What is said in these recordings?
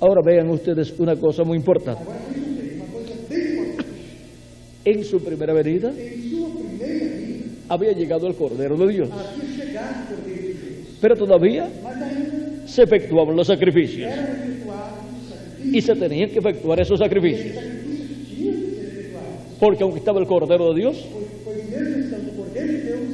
Ahora vean ustedes una cosa muy importante. Agora vejam bem, uma coisa bem importante. En su primera venida Em sua primeira vinda, había llegado el Cordero de Dios, havia chegado o Cordeiro de Deus. pero todavía Mas ainda se efectuaban los sacrificios eram efetuados os sacrifícios. y se tenían que efectuar esos sacrificios, Sacrifícios tinham que ser efetuados. porque aunque estaba el Cordero de Dios, Pois mesmo estando o Cordeiro de Deus,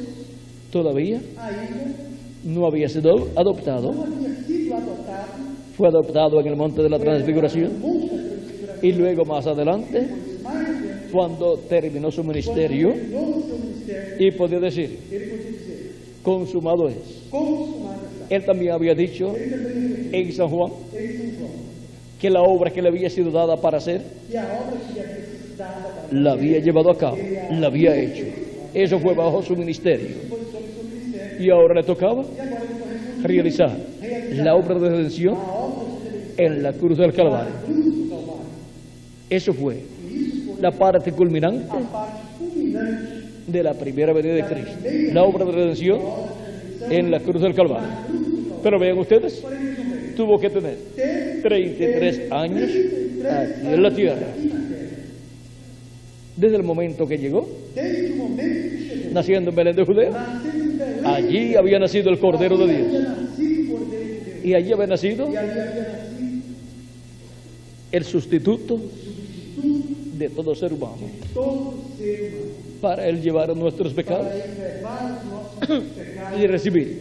todavía ainda no había sido adoptado. não havia sido adotado. Fue adoptado en el monte de la transfiguración No monte da transfiguração. y luego más adelante, Pois mais adiante, cuando terminó su ministerio, terminou o seu ministério, y podía decir, ele podia dizer, consumado es. consumado está. Él también había dicho Ele também referiu en San Juan em São João que la obra que le había sido dada para hacer, que a obra que lhe havia sido dada para la había llevado a cabo, la había hecho. Eso fue bajo su ministerio. foi sobre o seu ministério. Y ahora le tocaba E agora ele corresponde realizar la obra de redención a obra de redenção en la cruz del Calvario. na cruz do Calvário. Eso fue E isso foi la parte culminante a parte culminante de la primera venida de Cristo. La obra de redención en la cruz del Calvario. Pero vean ustedes, Porém, vejam bem, tuvo que tener teve 33 años aquí en la tierra. aqui na terra. Desde el momento que llegó, Desde o momento que chegou, naciendo en Belén de Judea, nascendo em Belém, allí había nacido el Cordero de Dios. havia nascido o Cordeiro de Deus. Y allí había nacido E ali havia nascido el sustituto o substituto de todo ser humano, de todo ser humano, para Él llevar nuestros pecados para ele levar os nossos pecados y recibir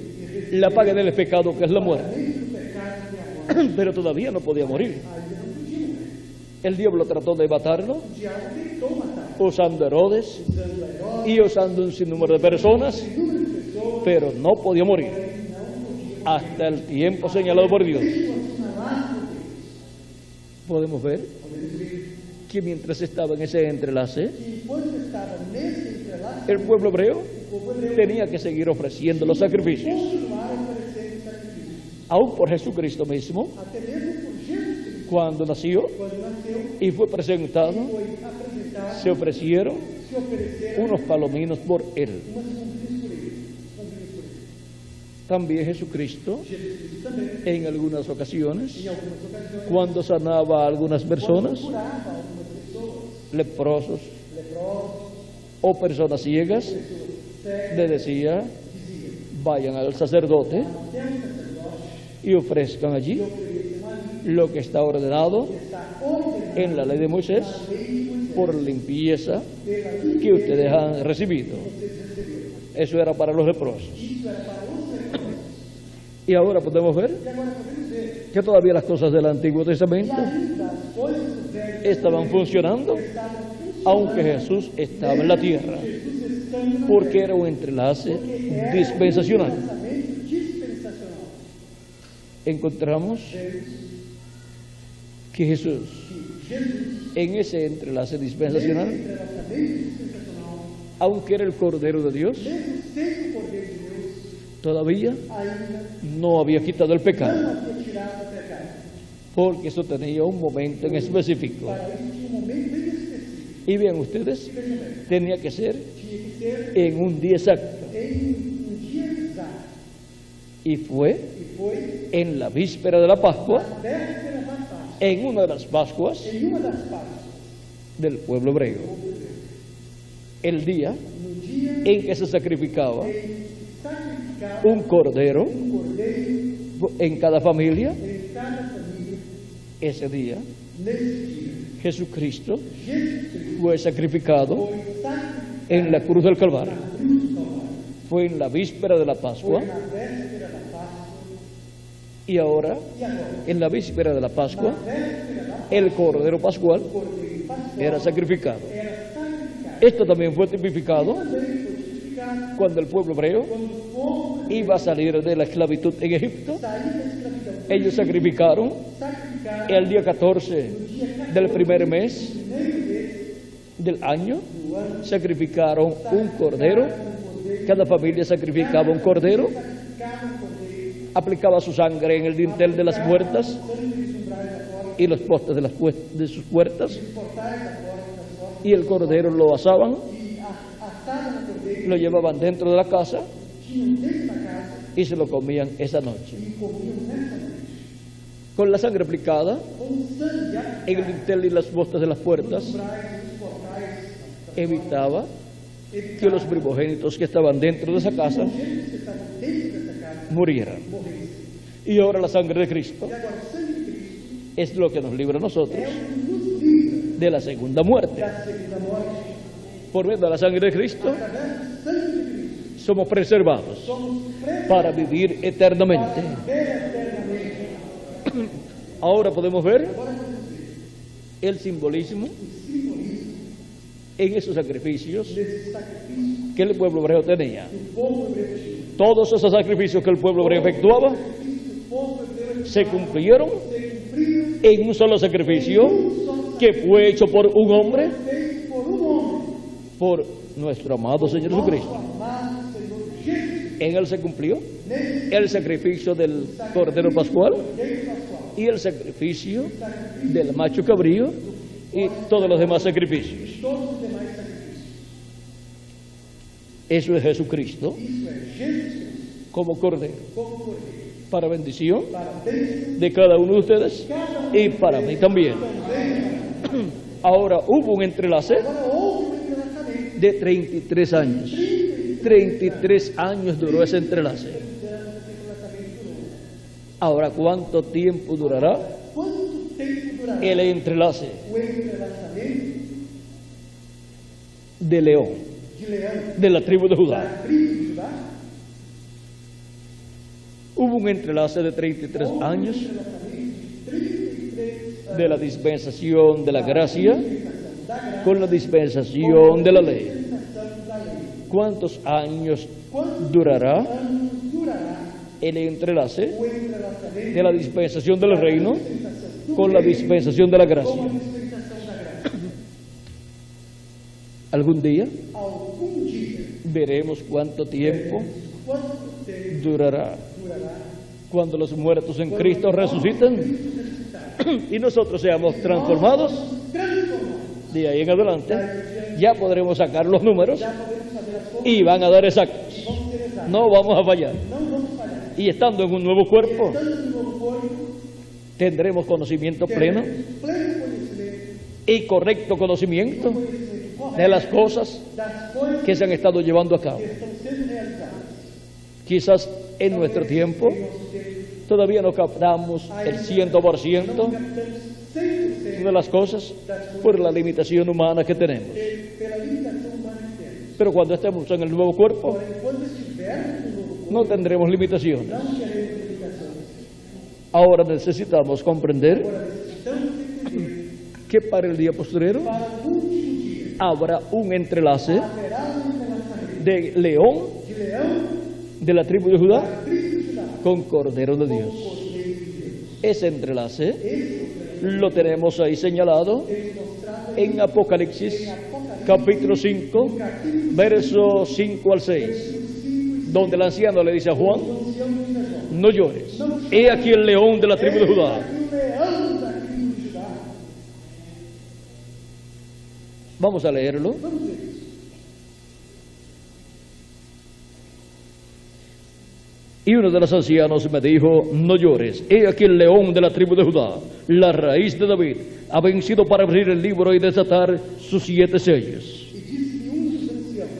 la paga del pecado, que es la muerte. do pecado e a morte. Pero todavía no podía morir. Ainda não podia morrer. El diablo trató de matarlo, O diabo tentou matar, usando Herodes usando Herodes, y usando un sinnúmero de personas, número de pessoas, pero no podía morir porém não podia. hasta el tiempo señalado por Dios. Isso assinalado por Deus. Podemos ver Podemos ver que mientras estaba en ese entrelace, que enquanto estava nesse entrelaço, el pueblo hebreo o povo hebreu tenía que seguir ofreciendo los sacrificios, continuar oferecendo sacrifícios. aún por Jesucristo mismo, Até mesmo por Jesus Cristo, cuando nació quando nasceu, y fue presentado, foi apresentado, se ofrecieron se ofereceram unos palominos por él. umas cumpridas por ele. Cumpridas por ele. También Jesucristo, Jesus Cristo também, en algunas ocasiones, em algumas ocasiões, cuando sanaba a algunas personas, quando curava algumas pessoas, leprosos leprosos, o personas ciegas, pessoas cegas, le decía, dizia, vayan al sacerdote até um sacerdote y ofrezcan allí e ofereçam ali, lo que está ordenado que está ordenado en la ley de Moisés na lei de Moisés, por limpieza pela que limpeza ustedes han recibido. que vocês receberam. Eso era para los leprosos. Isso era para os leprosos. Y ahora podemos ver E agora podemos ver que todavía las cosas del Antiguo que Testamento ainda as coisas do Velho estaban funcionando, estavam funcionando, aunque Jesús estaba en la tierra, Jesus estando na porque era un entrelace dispensacional. pensamento dispensacional. Encontramos que Jesús, Que Jesus, en ese entrelace dispensacional, entrelaçamento dispensacional, aunque era el Cordero de Dios, mesmo sendo o Cordeiro de Deus, todavía ainda no había quitado el pecado, não havia tirado o pecado. porque eso tenía un momento en específico. Para isso tinha um momento bem específico. Y vean ustedes, E vejam bem, tenía que ser tinha que ser en un día exacto, em um dia exato. y fue E foi en la víspera de la Pascua, a véspera da Páscoa, en una de las Pascuas em uma das Páscoas, del pueblo hebreo, el día no dia en que se sacrificaba em que sacrificava un cordero cordeiro en cada familia. em cada família. Ese día Nesse dia, Jesucristo Jesus Cristo fue sacrificado foi sacrificado en la cruz del Calvario. na cruz do Calvário. Fue en la víspera de la Pascua, Foi na véspera da Páscoa. y ahora, E agora, en la víspera de la Pascua, na véspera da Páscoa, el cordero pascual o cordeiro pascual era sacrificado. era sacrificado. Esto también fue tipificado Também foi tipificado cuando el pueblo hebreo quando o povo iba a salir de la esclavitud en Egipto. saiu da escravidão. Ellos sacrificaron Sacrificaram el día 14 del primer mes primeiro mês del año, do ano, sacrificaron un cordero. Cada familia sacrificaba un cordero, sacrificaram o cordeiro, aplicaba su sangre en el dintel de las puertas sangue dos umbrais da porta, y los postes de sus puertas, os portais da porta, das portas, y el cordero lo asaban, e assavam o cordeiro, lo llevaban dentro de la casa tinham dentro da casa, y se lo comían esa noche. e comiam nessa noite. E comiam nessa noite. Con la sangre aplicada com sangue aplicado en el dintel y las postas de las puertas, umbrais, nos portais, evitaba que los primogénitos que estaban dentro de esa casa eles que estavam dentro dessa casa murieran. morressem. Y ahora la sangre de Cristo E agora o sangue de Cristo es lo que nos libra a nosotros é o que nos livra de la segunda muerte. da segunda morte. Por medio de la sangre de Cristo Através do sangue de Cristo, somos preservados somos presos para vivir eternamente. para viver eternamente. Ahora podemos ver Agora vamos ver el simbolismo o simbolismo en esos sacrificios desse sacrifício que el pueblo hebreo tenía. que o povo hebreu tinha. Todos esos sacrificios que el pueblo hebreo efectuaba O sacrifício que o povo hebreu se cumplieron se cumpriram en un solo sacrificio que fue hecho por un hombre, feito por homem, por nuestro amado Señor nosso Jesucristo. amado Senhor Jesus. En él se cumplió Nele, el sacrificio del Cordero Pascual Cordeiro Pascual, y el sacrificio del macho cabrío y todos los demás sacrificios. todos os demais sacrifícios. Eso es Jesucristo Isso é Jesus como Cordero, como Cordeiro, para bendición para a bênção de cada uno de ustedes y para mí también. também. Ahora hubo un entrelace Agora houve um entrelaçamento. de 33 años. 33 años duró ese entrelace. Ahora, ¿cuánto tiempo durará Quanto tempo durará el entrelace o entrelaçamento de León, de Leão de la tribu de Judá? da tribo de Judá? Hubo un entrelace de 33 años Entrelaçamento de 33 de la dispensación de la gracia dispensação da graça con la dispensación de la ley. dispensação da lei. ¿Cuántos años Quantos durará anos durará el entrelace o entrelaçamento de la dispensación del reino dispensação do con la reino dispensación de la com a gracia? dispensação da graça? Algún día Algum dia, veremos cuánto tiempo quanto tempo durará durará cuando los muertos en Cristo resuciten y nosotros seamos transformados. transformados. De ahí en adelante ya podremos sacar los números Já podemos fazer as contas y van a dar exactos. e vamos ter exato. No vamos a fallar. Não vamos falhar. Y estando en un nuevo cuerpo, Estando no novo corpo, tendremos conocimiento pleno teremos pleno conhecimento, y correcto conocimiento conhecimento correto de las cosas das coisas que se han estado llevando a cabo. que estão sendo realizadas. Quizás en nuestro tiempo Em nosso tempo, todavía no captamos el 100% não captamos 100% de las cosas por la limitación humana que tenemos. pela limitação humana que temos. Pero cuando estemos en el nuevo cuerpo, Porém, quando estivermos no novo corpo, no tendremos limitaciones. não teremos limitações. Ahora necesitamos comprender Agora, necessitamos entender que para el día postrero para o último dia habrá un entrelace haverá um entrelaçamento de León, de leão de la tribu de Judá, da tribo de Judá con Cordero de com Dios. o Cordeiro de Deus. Ese entrelace Esse lo tenemos ahí señalado é mostrado en Apocalipsis capítulo 5, verso 5 al 6, donde el anciano le dice a Juan, no llores, he aquí el león de la tribu de Judá. o leão da tribo de Judá. Vamos a leerlo. Vamos ver isso. Y uno de los ancianos me dijo, no llores, he aquí el león de la tribu de Judá, la raíz de David, ha vencido para abrir el libro y desatar sus 7 sellos. E disse-lhe dos anciãos: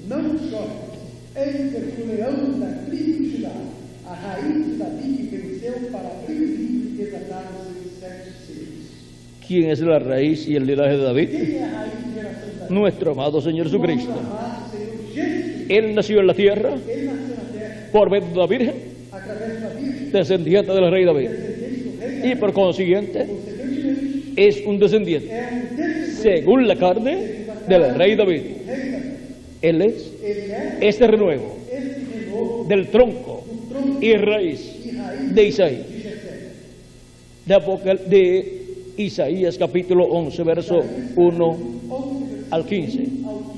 Não chores, eis aqui o leão da tribo de Judá, a raiz de Davi que venceu para abrir o livro e desatar os seus 7 sellos. ¿Quién es la raíz y el linaje de David? Quem é a raiz de geração de Davi? Nuestro amado Señor Jesucristo. Nosso amado Senhor Jesus. Él nació en la tierra Ele nasceu na terra por medio de la Virgen, através da Virgem, descendiente del rey David, descendente do rei y por consiguiente consequentemente, es un descendiente, é descendente según la carne, del rey David. do rei Davi. Él es Ele é este renuevo esse renovo del tronco do tronco y raíz e raiz de Isaías, de Jessé. de Isaías capítulo 11, verso 1 al 15. Ao 15.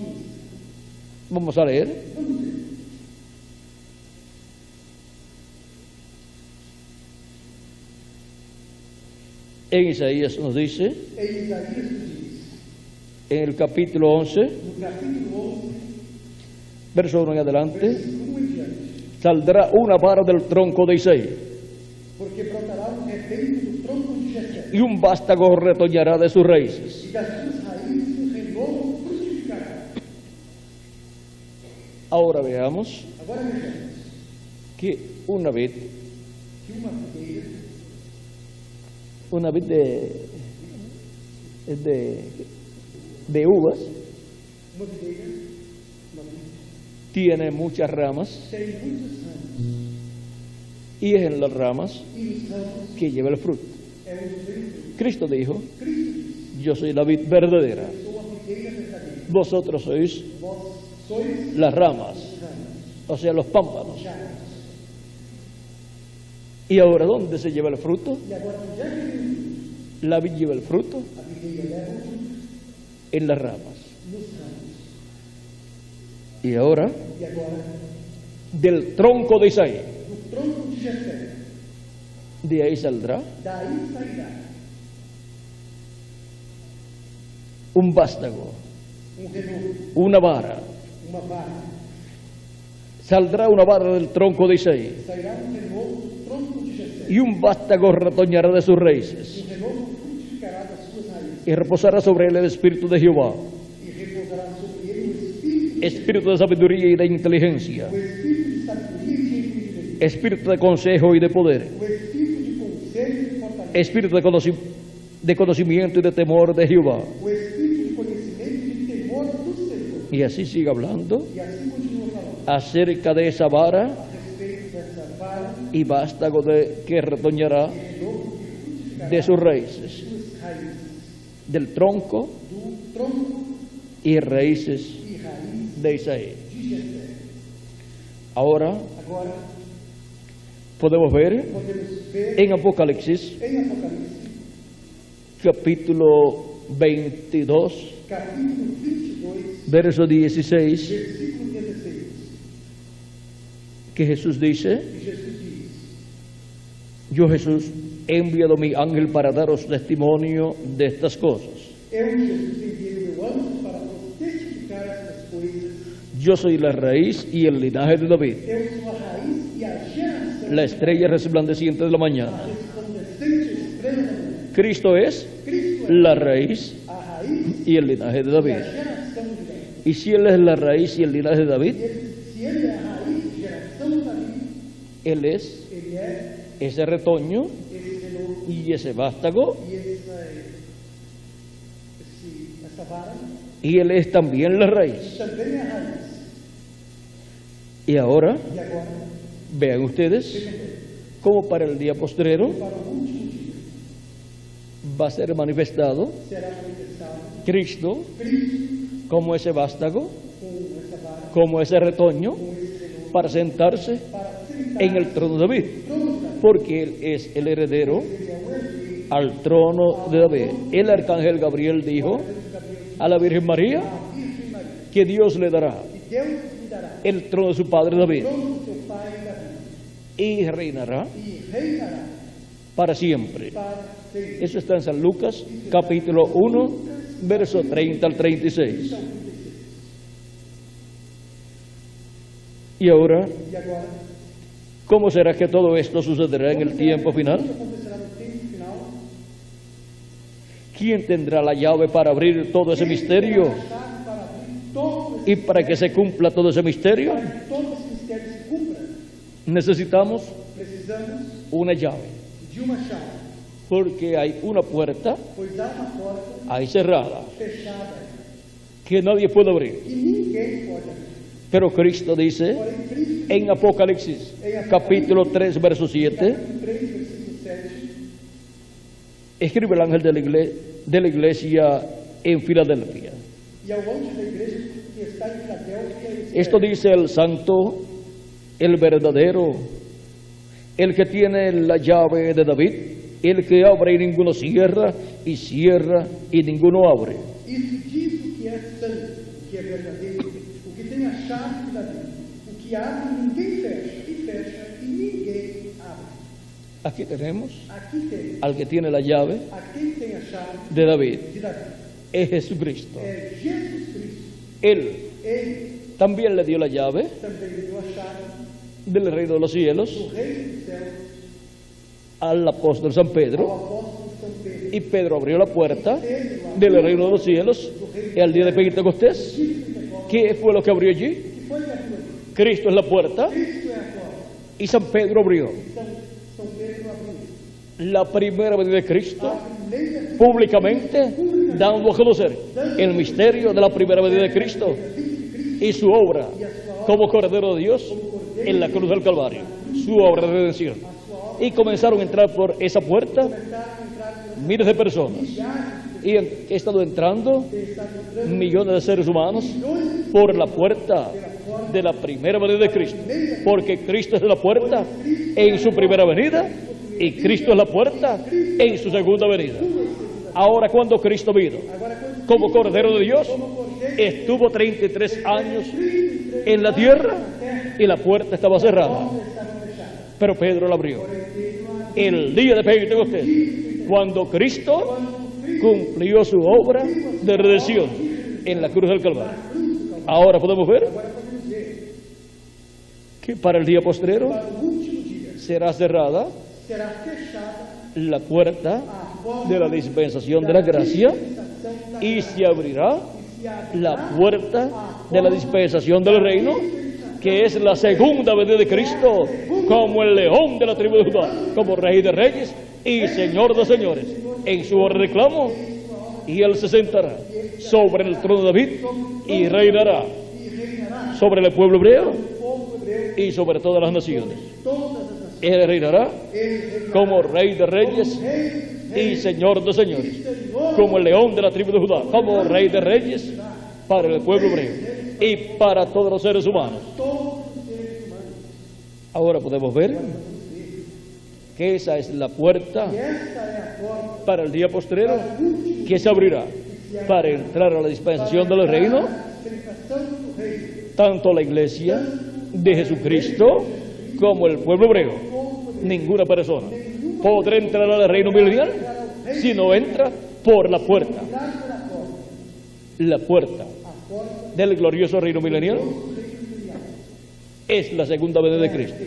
Vamos a leer. Vamos ver. En Isaías nos dice, Em Isaías nos diz, en el capítulo 11, no capítulo 11, verso 1 en adelante, versículo 1 em diante, saldrá una vara del tronco de Isaí, porque brotará um rebento do y un vástago retoñará de sus raíces. e das suas raízes o renovo frutificará. Ahora veamos Agora vejamos que una vid que de uvas uma videira tiene muchas ramas tem muitos ramos, y es en las ramas e os ramos que lleva el fruto. é onde vem o fruto. Cristo dijo, Cristo disse: yo soy la vid verdadera, eu sou a videira verdadeira, vosotros sois vós sois las ramas, os ramos, o sea, los pámpanos. chacras. ¿Y ahora dónde se lleva el fruto? E agora, onde é que vem o fruto? La vid lleva el fruto A videira leva o fruto en las ramas. nos ramos. Y ahora, E agora, del tronco de Isaí, do tronco de Jessé, de ahí saldrá daí sairá un vástago, renovo, una vara. uma vara. Saldrá una vara del tronco de Isaí Sairá renovo do tronco de Jessé. y un vástago retoñará de sus raíces Renovo frutificará das suas raízes y reposará sobre él el espíritu de Jehová, e repousará sobre ele o espírito, espíritu de sabiduría y de inteligencia, o espírito de sabedoria e de inteligência, espíritu de consejo y de poder, o espírito de conselho e de fortaleza, espíritu de conocimiento y de temor de Jehová. o espírito de conhecimento e de temor do Senhor. Y así sigue hablando E assim continua falando acerca de esa vara a respeito dessa vara y vástago que retoñará renovo que frutificará de sus raíces, suas raízes, del tronco do tronco y raíces e raiz de Isaí. de Jessé. Ahora Agora, podemos ver podemos ver en Apocalipsis em Apocalipse, capítulo 22, capítulo 22, verso 16, versículo 16, que Jesús dice, que Jesus diz: yo Jesús he enviado mi ángel para daros testimonio de estas cosas. Eu, Jesus, enviei o meu anjo para vos testificar estas coisas. Yo soy la raíz y el linaje de David, Eu sou a raiz e a geração la estrella resplandeciente de la mañana. resplandecente estrela da manhã. Cristo es Cristo é la raíz a raiz y el linaje de e a David. geração de Davi. Y si Él es la raíz y el linaje de David, Se ele é a raiz e geração de Davi, Él es ele é ese retoño esse renovo y ese vástago, e essa vara, y Él es también la raíz. e também é a raiz. Y ahora, E agora, vean ustedes cómo para el día postrero para o último dia, va a ser manifestado será manifestado Cristo Cristo como ese vástago, com essa vara, como ese retoño, com esse renovo, para sentarse para sentar en el trono de David, trono de Davi. porque Él es el heredero Ele é o herdeiro. al trono de David. El arcángel Gabriel dijo a la Virgen María A Virgem Maria, que Dios le dará que Deus lhe dará el trono de su padre David o trono do seu pai Davi, y reinará e reinará para siempre. para sempre. Eso está en San Lucas, capítulo 1, verso 30 al 36. Y ahora, E agora, ¿cómo será que todo esto sucederá en el tiempo final? o que acontecerá no tempo final? ¿Quién tendrá la llave para abrir todo ese misterio Quem terá a chave para abrir todo esse y para que se cumpla todo ese misterio? para que todo esse mistério se cumpra? Necesitamos Precisamos una llave, de uma chave, porque hay una puerta pois há uma porta ahí cerrada fechada que nadie puede abrir. que ninguém pode abrir. Pero Cristo dice Porém, Cristo, en Apocalipsis, capítulo 3, verso 7, capítulo 3, versículo 7, escribe el ángel de la iglesia en Filadelfia. e ao anjo da igreja que está em Filadélfia, ele Esto escreve: dice el santo, el verdadero, el que tiene la llave de David, el que abre y ninguno cierra, y cierra y ninguno abre. Isso diz o que é santo, o que é verdadeiro, o que tem a chave de Davi, o que abre e ninguém fecha, e fecha e ninguém abre. Aquí tenemos Aqui tem al que tiene la llave a quem tem a chave de David, de Davi. es Jesucristo. É Jesus Cristo. Él Ele también le dio la llave também lhe deu a chave del reino de los cielos do reino dos céus al apóstol San ao Pedro, apóstolo São Pedro. Y Pedro abrió la puerta del reino de los cielos el día de Pentecostés. ¿Qué fue lo que abrió allí? que foi que abriu ali? Cristo es la puerta Cristo é a porta. y San Pedro abrió. Então, São Pedro abriu. La primera venida de Cristo A primeira públicamente, dando a conocer el misterio de la primera venida de Cristo y su obra como Cordero de Dios en la cruz del Calvario, su obra de redención. Y comenzaron a entrar por esa puerta começaram a entrar por miles de personas. Y han estado entrando millones de seres humanos por la puerta de la primera venida de Cristo. Porque Cristo es la puerta en su primera venida y Cristo es la puerta en su segunda venida. Ahora, cuando Cristo vino como Cordero de Dios, estuvo 33 años en la tierra y la puerta estaba cerrada. Pero Pedro la abrió. El día de Pentecostés, cuando Cristo cumplió su obra de redención en la cruz del Calvario. Ahora podemos ver que para el día postrero para o último dia. será cerrada Será fechada la puerta a porta de la dispensación de la gracia dispensação da y graça. se abrirá Se abrirá la puerta de la dispensación del reino, que es la segunda venida de Cristo como el león de la tribu de Judá, como rey de reyes y señor de señores, en su reclamo, y él se sentará sobre el trono de David y reinará e reinará sobre el pueblo hebreo o povo hebreu y sobre todas las naciones. todas as nações. Él reinará Ele reinará como rey de reyes y señor de señores, como el león de la tribu de Judá, como rey de reyes para el pueblo hebreo y para todos los seres humanos. todos os seres humanos. Ahora podemos ver que esa es la puerta E esta é a porta para el día postrero para o último que se abrirá para entrar a la dispensación del reino, dispensação do reino. tanto la iglesia de Jesucristo como el pueblo hebreo. Ninguna persona podrá entrar al reino milenial si no entra por la puerta. Entrar pela porta. La puerta A porta del glorioso reino milenial es la segunda venida de Cristo.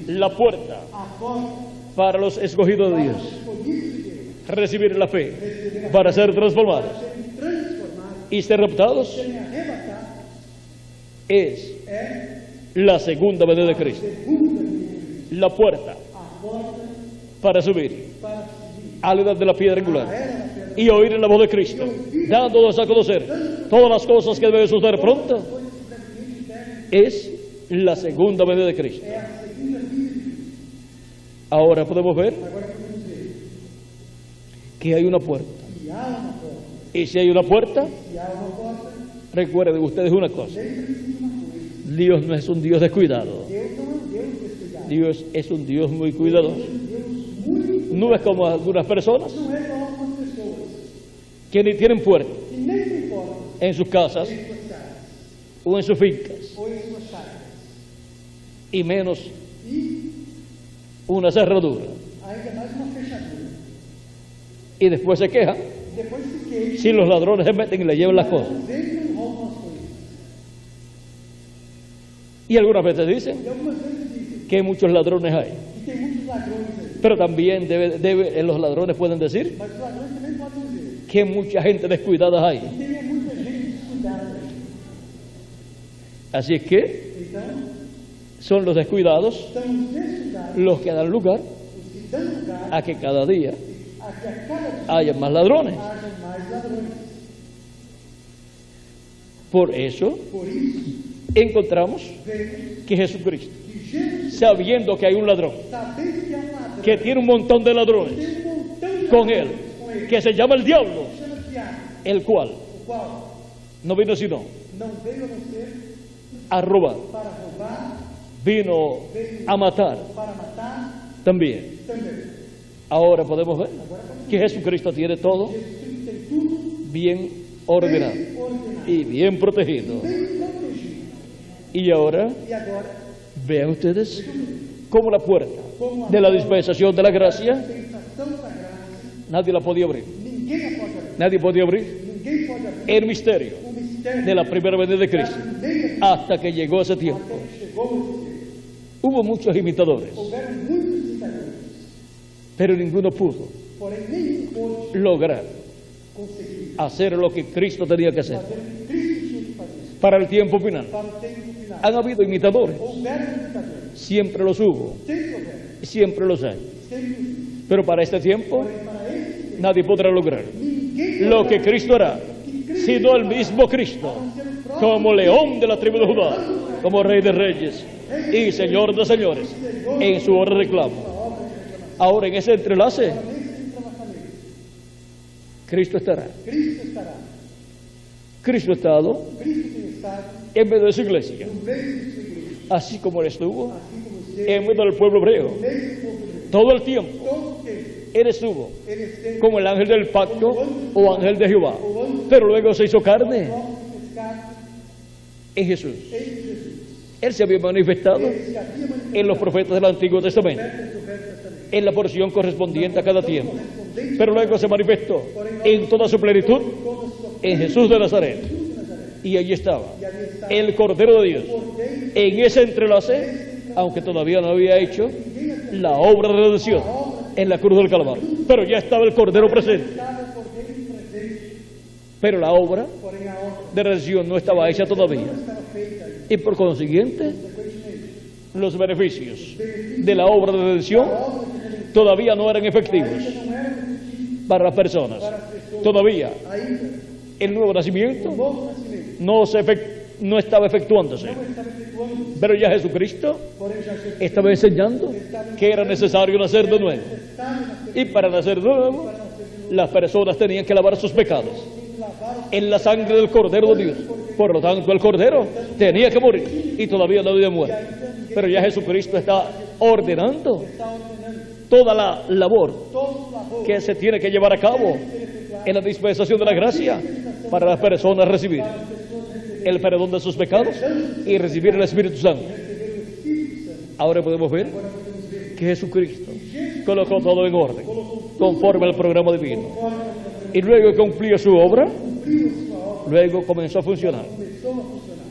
La puerta a porta para los escogidos de Dios, escolhidos de Deus. recibir la fe para ser transformados Serem transformados, y ser raptados, serem arrebatados. es É la segunda venida de Cristo. segunda venida. La puerta A porta para subir para subir. a la edad de la piedra angular Era da pedra. y oír la voz de Cristo, dándonos a conocer todas las cosas que deben suceder pronto, es la segunda venida de Cristo. É a segunda venida. Ahora podemos ver Agora podemos ver que hay una puerta. que há uma porta. Y si hay una puerta, Se há uma porta, recuerden ustedes una cosa: lembre-se de uma coisa. Dios no es un Dios descuidado. Deus não é um Deus descuidado. Dios es un Dios muy cuidadoso. Deus muito. No es como algunas personas Não é como algumas pessoas que ni tienen puerta que nem tem porta en sus casas em suas casas o en sus fincas, ou em suas chácaras. y menos E una cerradura. ainda mais uma fechadura. Y después se quejan Depois se queixa, si los ladrones se meten y le llevan las cosas. vem e roubam as coisas. Y algunas veces dicen E algumas vezes dizem que muchos ladrones hay. que tem muitos ladrões aí. Pero también los ladrones pueden decir Mas os ladrões também podem dizer que mucha gente descuidada hay. que tem muita gente descuidada aí. Así es que Então, son los descuidados são os descuidados los que dan lugar os que dão lugar a que cada día a que a cada dia haya más ladrones. hajam mais ladrões. Por eso Por isso, encontramos vemos que Jesucristo, que Jesus, sabiendo que hay un ladrón, sabendo que há ladrão, que tiene un montón de ladrones tem montão de con ladrões él, com ele, que se llama el diablo, chama diabo, el cual o qual no vino sino não veio a não ser a robar, para roubar, vino a matar para matar también. também. Ahora podemos ver que Jesucristo tiene todo Jesus tem tudo bien ordenado bem ordenado, y bien protegido. bem protegido. Y ahora E agora, vean ustedes cómo la puerta como a de la dispensación de la gracia dispensação da graça, nadie la podía abrir. ninguém a pode abrir. Nadie podía abrir Ninguém pode abrir el misterio o mistério de la primera venida de da Cristo primeira hasta que llegó ese tiempo. até que chegou esse tempo. Hubo muchos imitadores, Houveram muitos imitadores, pero ninguno pudo porém nem pôde lograr conseguir hacer lo que Cristo tenía que hacer fazer o que Cristo tinha que fazer. para el tiempo final. Para o tempo final. Han habido imitadores, Houveram imitadores, siempre los hubo, sempre houveram, y siempre los hay. sempre os Pero para este tiempo porém para eles, nadie podrá lograr ninguém lo que poderá Cristo hará, sino el mismo Cristo, como león de la tribu de Judá, como rey de reyes y señor de señores, en su hora de reclamo. Ahora en ese entrelace, nesse entrelaçamento. Cristo estará. Cristo estará. Cristo ha estado Cristo tem estado en medio de su iglesia, no meio de sua igreja, así como Él estuvo assim como você, en medio del pueblo hebreo. no meio do povo hebreu. Todo el tiempo Todo o tempo, Él estuvo ele esteve como el ángel del pacto o ángel de Jehová, pero luego se hizo carne próximo pescado en Jesús. em Jesus. Él se había manifestado Ele se havia manifestado en los profetas del Antiguo Testamento, no Velho Testamento, en la porción correspondiente a cada tiempo, pero luego se manifestó en toda su plenitud toda sua en Jesús de Nazaret. Jesus de Nazaré. Y allí estaba E ali está el Cordero de Dios, Cordeiro, en ese entrelace, aunque todavía no había hecho la obra de redención en la cruz del Calvario, pero ya estaba el Cordero presente, estava o Cordeiro presente, pero la obra porém a obra de redención no estaba hecha todavía, estava feita ainda. y por consiguiente Consequentemente, los beneficios de la obra de redención todavía no eran efectivos não era efetivo para las personas. para as pessoas. Todavía Ainda, el nuevo nacimiento o novo nascimento no estaba efectuándose, não estava efetuando, pero ya Jesucristo porém já Jesus estaba enseñando que era necesario nacer de nuevo, estava nascendo y para nacer de nuevo las personas tenían que lavar sus pecados lavar en la sangre del Cordero de Dios. Por lo tanto, el Cordero tenía que morir y todavía no había muerto, pero ya Jesucristo está ordenando está ordenando toda la labor todo o labor que se tiene que llevar a cabo en la dispensación de la gracia para las personas recibir el perdón de sus pecados y recibir el Espíritu Santo. Ahora podemos ver que Jesucristo colocó todo en orden conforme al programa divino, y luego que cumplió su obra, luego comenzó a funcionar começou a funcionar.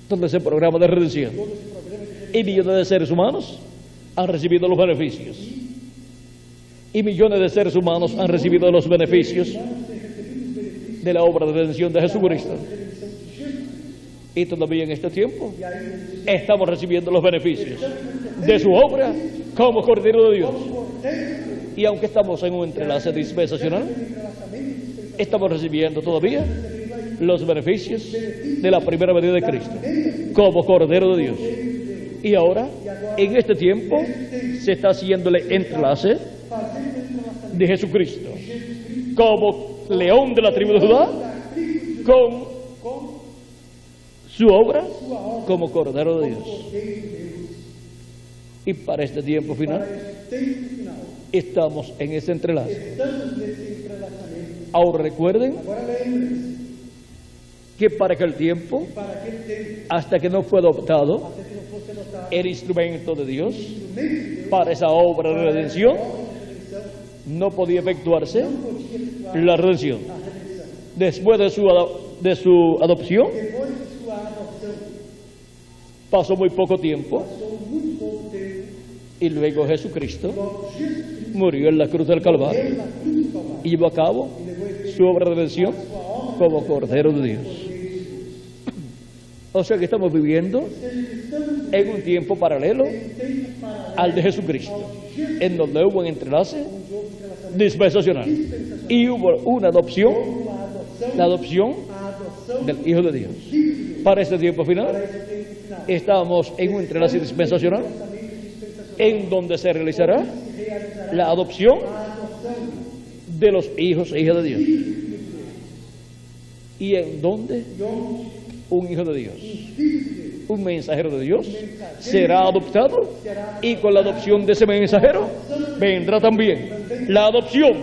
todo ese programa de redención, y millones de seres humanos han recibido los beneficios, y millones de seres humanos han recibido los beneficios de la obra de redención de Jesucristo. Y todavía en este tiempo estamos recibiendo los beneficios de su obra como Cordero de Dios. Y aunque estamos en un entrelace dispensacional, estamos recibiendo todavía los beneficios de la primera venida de Cristo como Cordero de Dios. Y ahora, en este tiempo, se está haciendo el entrelace de Jesucristo como león de la tribu de Judá con su obra como Cordero de Dios. Y para este tiempo final Tempo final. estamos en ese entrelace. Estamos nesse entrelaçamento. Ahora recuerden Agora lembre-se, que para aquel tiempo, para aquele tempo, hasta que no fue adoptado até que não fosse adotado el instrumento de Dios instrumento de Deus, para esa obra de redención, obra de redenção, no podía efectuarse não podia efetuar la redención. a redenção. Después de su adopción, Depois de sua adoção, pasó muy poco tiempo passou muito pouco tempo, y luego Jesucristo logo Jesus Cristo murió en la cruz del Calvario veio na cruz do Calvário y llevó a cabo e levou efeito su obra de redención sua obra como Cordero de Dios. O sea que estamos viviendo Ou seja, estamos en un tiempo paralelo em tempo paralelo al de Jesucristo, en donde hubo un entrelace com o jogo de relacionamento dispensacional y hubo una adopción, a adoção, la adopción a adoção del Hijo de Dios. do Filho de Deus. Para este tiempo Para final esse tempo final, estamos en un entrelace dispensacional relacionamento dispensacional en donde se realizará se realizará la adopción a adoção de los hijos e hijas de Dios. Y en donde de onde un hijo de Dios, Filho de Deus un mensajero de Dios, será adoptado, y con la adopción de ese mensajero vendrá también la adopción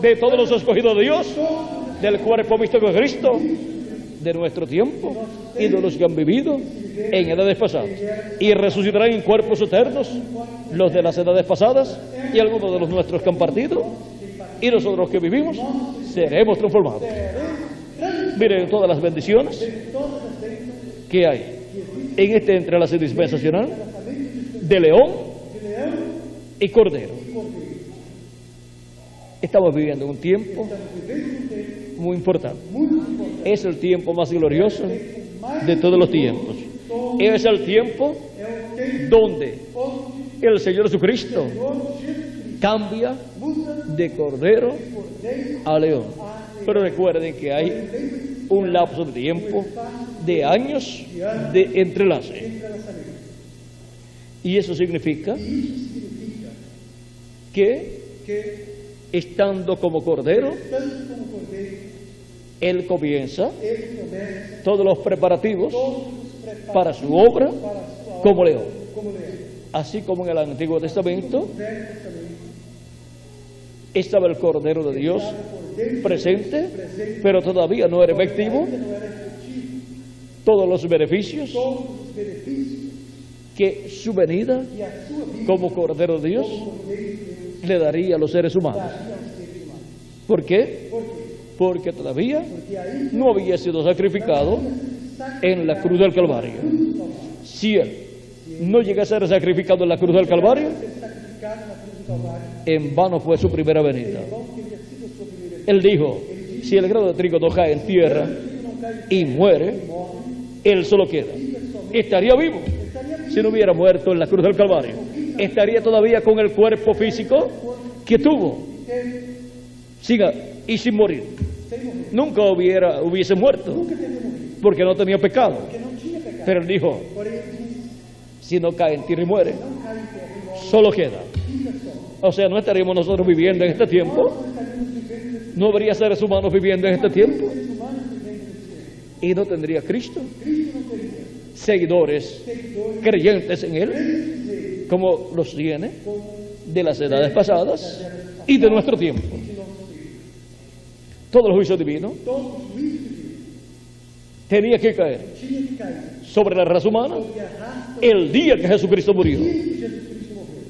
de todos los escogidos de Dios, del cuerpo místico de Cristo, de nuestro tiempo y de los que han vivido en edades pasadas, y resucitarán en cuerpos eternos los de las edades pasadas y algunos de los nuestros que han partido, y nosotros que vivimos seremos transformados. Miren todas las bendiciones que hay en este entrelace dispensacional de león y cordero. Estamos viviendo un tiempo estamos vivendo um tempo muy importante. muito importante. Es el tiempo más glorioso de todos los tiempos. Es el tiempo É o tempo donde onde el Señor Jesucristo o Senhor Jesus cambia muda de cordero de cordeiro a león. a leão. Pero recuerden que hay Lembre-se un lapso de tiempo de años de entrelace. de entrelaçamento. Y eso significa E isso significa que, que, estando como cordero, tanto como cordeiro, Él comienza ele começa todos los preparativos todos os preparos para su obra para a sua como obra, león. como leão. Así como en el Antiguo Testamento No Velho Testamento, estaba el Cordero de Dios estava o cordeiro presente, pero todavía no era efectivo ainda não era efetivo. todos los beneficios Todos os benefícios que su venida que a sua vida como Cordero de Dios como cordeiro de Deus le daría a los seres humanos. daria aos seres humanos. ¿Por qué? Por quê? Porque todavía Porque aí no había sido sacrificado en la cruz del Calvario. Si Él no llega a ser sacrificado en la cruz del Calvario, ser sacrificado na cruz do Calvário, en vano fue su primera venida. vão teria sido a sua primeira vez. Él dijo, si el grano de trigo no cae en tierra Não cai y muere, morre, Él solo queda. Estaría vivo si no hubiera muerto en la cruz del Calvario. Estaría todavía con el cuerpo físico que tuvo y sin morir. sem morrer. Nunca hubiese muerto Nunca teria morrido, porque no tenía pecado. porque não tinha pecado. Pero Él dijo, Porém, ele disse, si no cae en tierra y muere, não cai em terra e morre, solo queda. fica só. O sea, no estaríamos nosotros viviendo en este tiempo, Nós estaríamos vivendo nesse no habría seres humanos viviendo en este tiempo seres humanos vivendo nesse tempo. y no tendría Cristo Cristo não teria seguidores seguidores creyentes en Él crentes nele, como los tiene como de las edades pasadas y de nuestro tiempo. de nosso tempo. Todo el juicio divino Todo o juízo divino tenía que caer tinha que cair sobre la raza humana sobre a raça el día que Jesucristo murió. que Jesus Cristo morreu.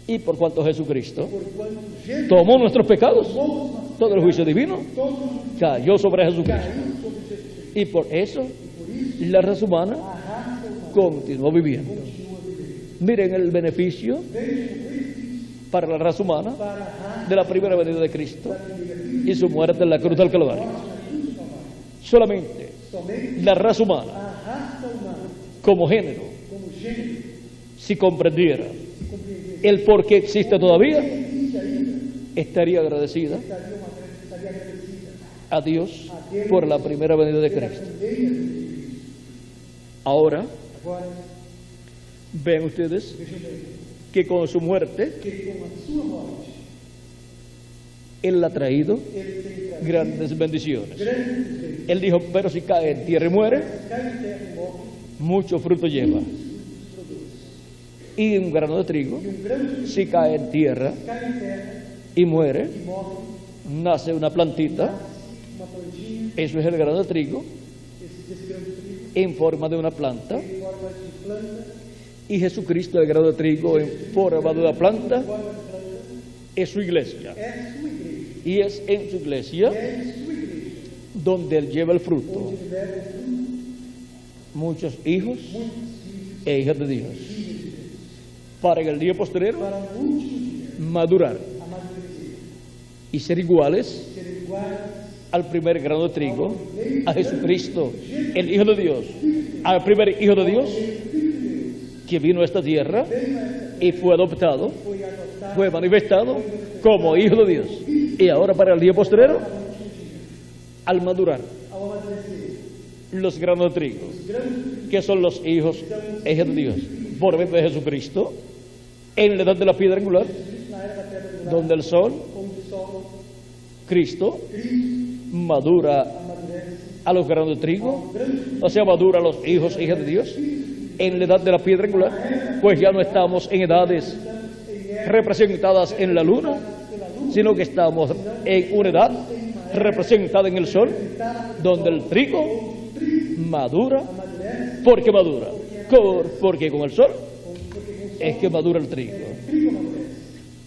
Y por cuanto Jesucristo Porquanto Jesus tomó nuestros pecados, tomou os todo el juicio divino todos os cayó sobre Jesucristo. caiu sobre Jesus Cristo. Y por eso E por isso la raza humana a raça humana continuó viviendo. continua vivendo. Miren el beneficio Veja o benefício para la raza humana para a raça de la primera venida de Cristo da primeira vida y su muerte en la cruz del Calvario. na cruz do Calvário. Solamente Somente la raza humana a raça humana, como género, como gênero, si comprendiera se compreender el por qué existe todavía, existe ainda, estaría agradecida estaria agradecida a Dios por la primera venida de pela Cristo. primeira vida de Cristo. Ahora, Agora, ven ustedes vejam bem, que con su muerte que com a sua morte, Él ha traído ele tem trazido grandes bendiciones. grandes bens. Él dijo, pero si cae en tierra y muere, Cai em terra e morre, mucho fruto lleva. muitos frutos produz. Y un grano de trigo, E grande trigo si cae en tierra cai em terra y muere, e morre, nace una plantita, nasce uma plantinha, eso es el grano de trigo, desse grande trigo, en forma de una planta, em forma de planta, y Jesucristo, el grano de trigo, en forma de una planta, em forma de planta, es su iglesia. é sua igreja. Y es en su iglesia É em sua igreja, donde Él lleva el fruto. onde ele leva o fruto, Muchos hijos muitos filhos, e hijas de Dios. filhos de Deus, Para en el día posterior para o último dia madurar amadurecer, y ser iguales ser iguais al primer grano de trigo, a Jesucristo, el Hijo de Dios, al primer Hijo de Dios que vino a esta tierra y fue adoptado, foi adotado fue manifestado como Hijo de Dios. Y ahora para el día postrero, al madurar ao amadurecer. los granos de trigo, Os grandes que son los hijos e hijas de Dios, por medio de Jesucristo, en la edad de la piedra angular, filhos na era da pedra angular, donde el sol, onde o sol, Cristo, Cristo, madura amadurece, a los granos de trigo, ao grande o sea, madura a los hijos e hijas de Dios, en la edad de la piedra angular, pues ya no estamos en edades representadas en la luna, sino que estamos en una edad representada en el sol, donde el trigo madura, porque madura, porque con el sol es que madura el trigo.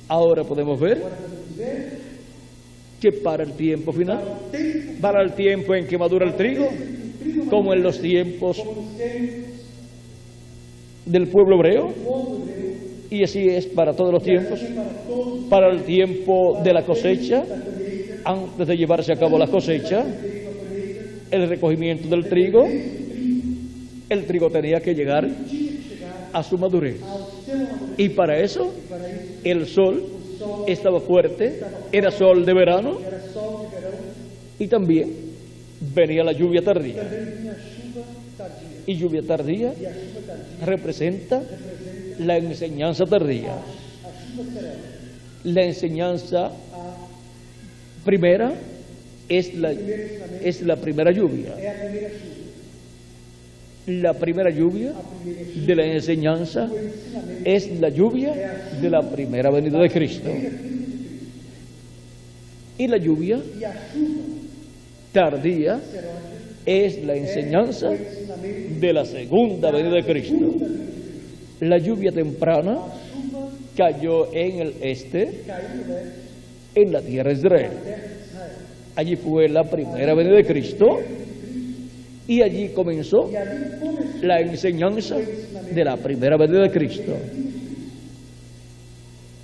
Ahora podemos ver que para el tiempo final, para el tiempo en que madura el trigo, como en los tiempos del pueblo hebreo, Y así es para todos los tiempos, para todos para el tiempo de la cosecha, antes de llevarse a cabo la cosecha, el recogimiento del trigo, el trigo tenía que llegar a su madurez. Y para eso, el sol estaba fuerte, era sol de verano, y también venía la lluvia tardía. Y lluvia tardía representa la enseñanza tardía. La enseñanza primera es la primera lluvia. La primera lluvia de la enseñanza es la lluvia de la primera venida de Cristo. Y la lluvia tardía es la enseñanza de la segunda venida de Cristo. La lluvia temprana cayó en el este, en la tierra de Israel. Allí fue la primera venida de Cristo y allí comenzó la enseñanza de la primera venida de Cristo.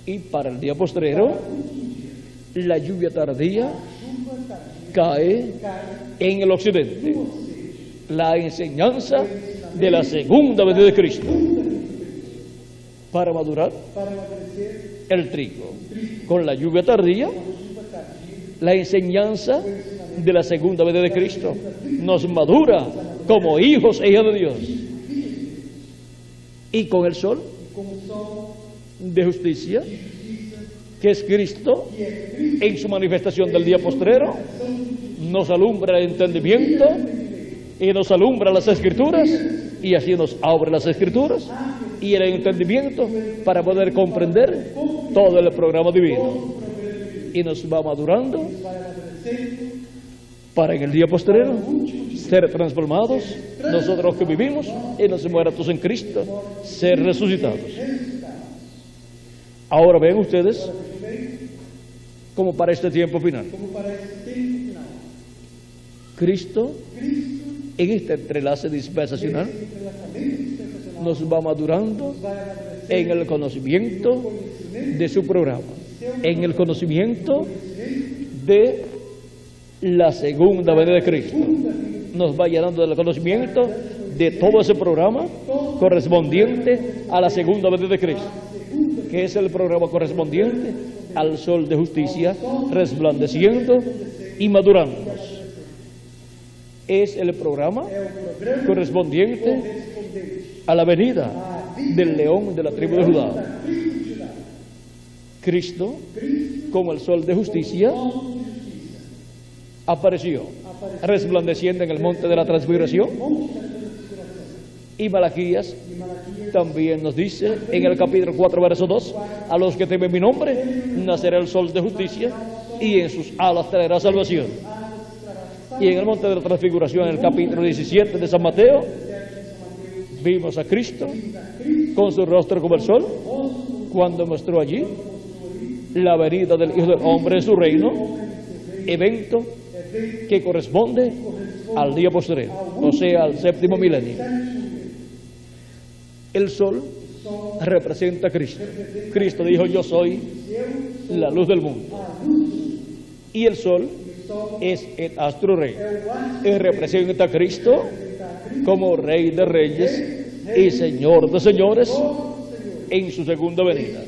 Y para el día postrero, la lluvia tardía cae en el occidente, la enseñanza de la segunda venida de Cristo, para madurar el trigo. Con la lluvia tardía, la enseñanza de la segunda venida de Cristo nos madura como hijos e hijas de Dios. Y con el sol de justicia, que es Cristo, en su manifestación del día postrero, nos alumbra el entendimiento y nos alumbra las Escrituras, y así nos abre las Escrituras y el entendimiento para poder comprender todo el programa divino. Y nos va madurando para en el día postrero ser transformados, nosotros que vivimos y nos muertos en Cristo, ser resucitados. Ahora ven ustedes, como para este tiempo final, Cristo en este entrelace dispensacional nos va madurando en el conocimiento de su programa, en el conocimiento de la segunda venida de Cristo. Nos va llenando del conocimiento de todo ese programa correspondiente a la segunda venida de Cristo, que es el programa correspondiente al sol de justicia resplandeciendo y madurándonos. Es el programa correspondiente a la venida del león de la tribu de Judá. Cristo, como el sol de justicia, apareció resplandeciendo en el monte de la transfiguración. Y Malaquías también nos dice en el capítulo 4, verso 2, a los que temen mi nombre, nacerá el sol de justicia y en sus alas traerá salvación. Y en el monte de la transfiguración, en el capítulo 17 de San Mateo, vimos a Cristo con su rostro como el sol, cuando mostró allí la venida del Hijo del Hombre en su reino, evento que corresponde al día postrero, o sea, al séptimo milenio. El sol representa a Cristo. Cristo dijo: yo soy la luz del mundo. Y el sol es el astro rey. Él representa a Cristo como Rey de reyes y Señor de señores en su segunda venida.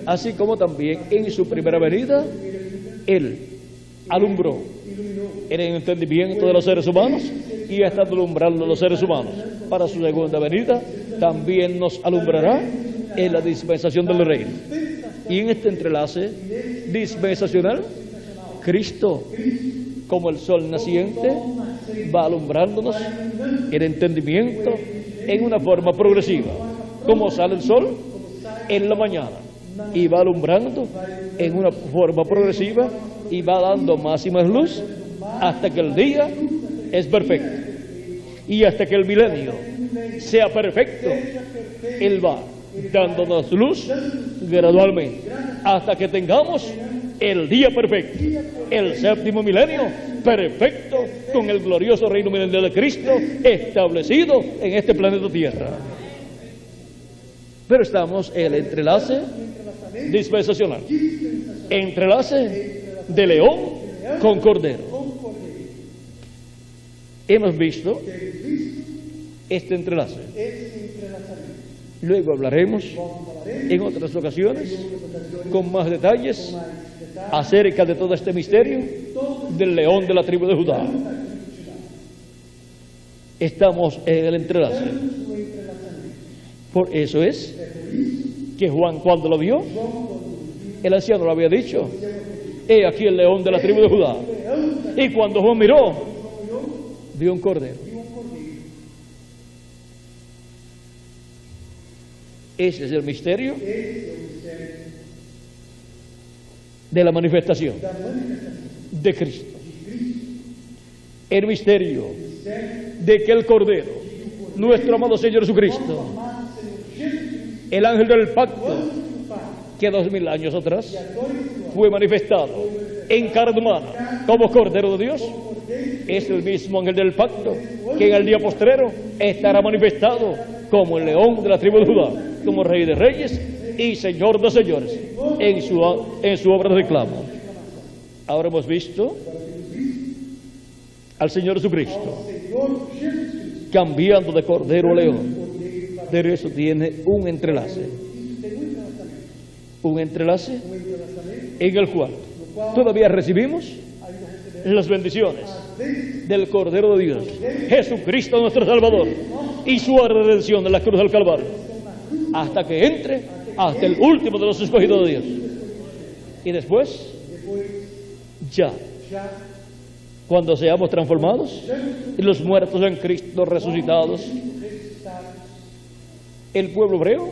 Así como también en su primera venida, Él alumbró el entendimiento de los seres humanos y está alumbrando a los seres humanos. Para su segunda venida también nos alumbrará en la dispensación del reino. Y en este entrelace dispensacional, Cristo, como el sol naciente, va alumbrándonos el entendimiento en una forma progresiva. Como sale el sol en la mañana y va alumbrando en una forma progresiva y va dando más y más luz hasta que el día es perfecto. Y hasta que el milenio sea perfecto, Él va dándonos luz gradualmente hasta que tengamos el día perfecto, el séptimo milenio perfecto, con el glorioso reino milenial de Cristo establecido en este planeta Tierra. Pero estamos en el entrelace dispensacional. Entrelace de león con cordero. Hemos visto este entrelace. Luego hablaremos en otras ocasiones con más detalles acerca de todo este misterio del león de la tribu de Judá. Estamos en el entrelace. Por eso es que Juan, cuando lo vio, el anciano lo había dicho: he aquí el león de la tribu de Judá. Y cuando Juan miró, vio un cordero. Ese es el misterio de la manifestación de Cristo. El misterio de que el Cordero, nuestro amado Señor Jesucristo, el ángel del pacto, que 2000 años atrás fue manifestado en carne humana como Cordero de Dios, es el mismo ángel del pacto que en el día postrero estará manifestado como el león de la tribu de Judá, como Rey de Reyes y Señor de Señores en su obra de reclamo. Ahora hemos visto al Señor Jesucristo cambiando de cordero a león, pero eso tiene un entrelace en el cual todavía recibimos las bendiciones del Cordero de Dios, Jesucristo nuestro Salvador, y su redención en la cruz del Calvario, hasta que entre hasta el último de los escogidos de Dios. Y después, ya, cuando seamos transformados y los muertos en Cristo resucitados, el pueblo hebreo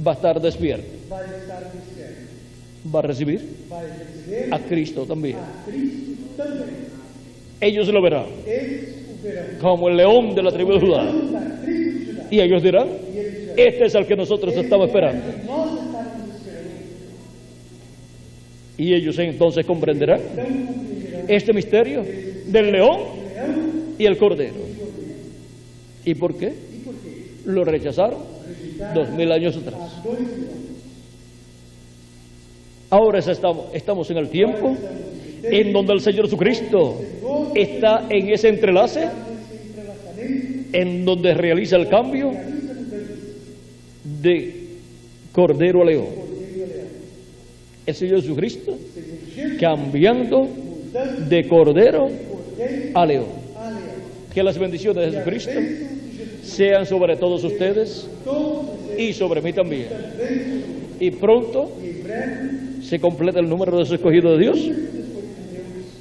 va a estar despierto, va a recibir a Cristo también. Ellos lo verán como el león de la tribu de Judá, y ellos dirán: este es el que nosotros estamos esperando. Y ellos entonces comprenderán este misterio del león y el cordero. ¿Y por qué? Lo rechazaron 2000 años atrás. Ahora estamos en el tiempo en donde el Señor Jesucristo está en ese entrelace, en donde realiza el cambio de cordero a león. El Señor Jesucristo cambiando de cordero a león. Que las bendiciones de Jesucristo sean sobre todos ustedes y sobre mí también. Y pronto se completa el número de los escogidos de Dios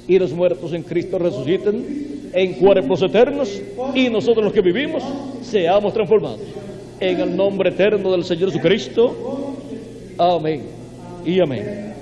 y los muertos en Cristo resuciten en cuerpos eternos, y nosotros los que vivimos seamos transformados en el nombre eterno del Señor Jesucristo. Amén y amén.